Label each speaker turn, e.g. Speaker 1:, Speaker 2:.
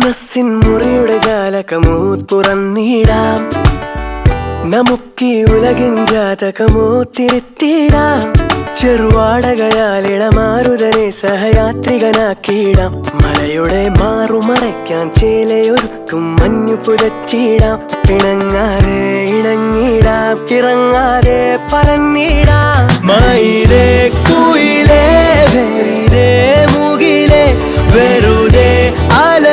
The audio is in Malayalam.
Speaker 1: മനസ്സിൻ മുറിയുടെ ജാലകമോ തുറന്നിടാം, നമുക്കീ ഉലകിൻ ജാതകമോ തിരുത്തിടാം. ചെറുവാടകയാൽ ഇളമാരുതനെ സഹയാത്രികനാക്കിയിടാം. മലയുടെ മാറുമറയ്ക്കാൻ ചേലയൊരുക്കും മഞ്ഞു പുതച്ചിടാം. ഇണങ്ങാതെ ഇണങ്ങിടാം, ഇറങ്ങാതെ പറന്നിടാം. മയിലേ കുയിലേ വെറുതെ മുകിലേ വെറുതെ അല